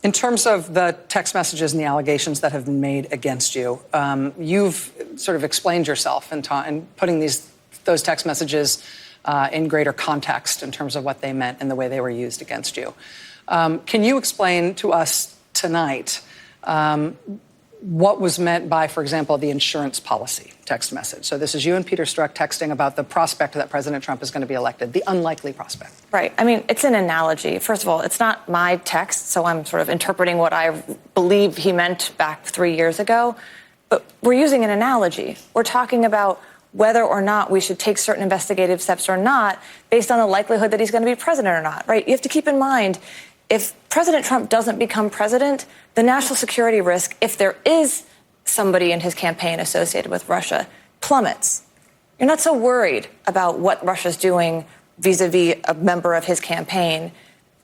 In terms of the text messages and the allegations that have been made against you, you've sort of explained yourself in putting those text messages in greater context in terms of what they meant and the way they were used against you. Can you explain to us tonight what was meant by, for example, the insurance policy text message? So this is you and Peter Strzok texting about the prospect that President Trump is going to be elected, the unlikely prospect. Right. I mean, it's an analogy. First of all, it's not my text, so I'm sort of interpreting what I believe he meant back 3 years ago. But we're using an analogy. We're talking about whether or not we should take certain investigative steps or not based on the likelihood that he's going to be president or not, right? You have to keep in mind, if President Trump doesn't become president, the national security risk, if there is somebody in his campaign associated with Russia, plummets. You're not so worried about what Russia's doing vis-a-vis a member of his campaign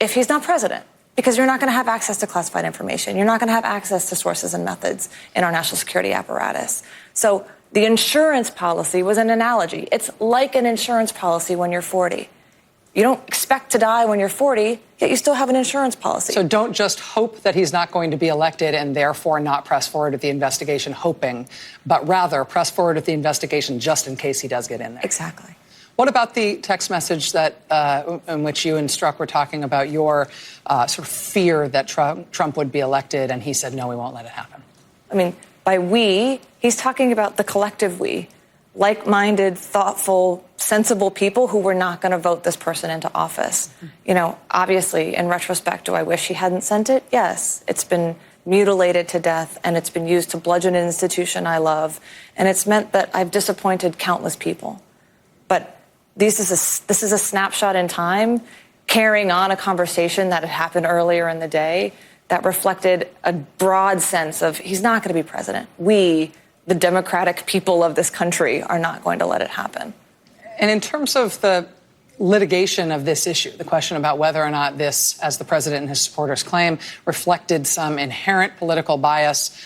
if he's not president, because you're not going to have access to classified information. You're not going to have access to sources and methods in our national security apparatus. So the insurance policy was an analogy. It's like an insurance policy when you're 40. You don't expect to die when you're 40, yet you still have an insurance policy. So don't just hope that he's not going to be elected and therefore not press forward with the investigation hoping, but rather press forward with the investigation just in case he does get in there. Exactly. What about the text message that in which you and Strzok were talking about your sort of fear that Trump would be elected, and he said, no, we won't let it happen? I mean, by we, he's talking about the collective we. Like-minded, thoughtful, sensible people who were not going to vote this person into office. You know, obviously, in retrospect, do I wish he hadn't sent it? Yes. It's been mutilated to death, and it's been used to bludgeon an institution I love, and it's meant that I've disappointed countless people. But this is a snapshot in time, carrying on a conversation that had happened earlier in the day that reflected a broad sense of he's not going to be president. We, the democratic people of this country, are not going to let it happen. And in terms of the litigation of this issue, the question about whether or not this, as the president and his supporters claim, reflected some inherent political bias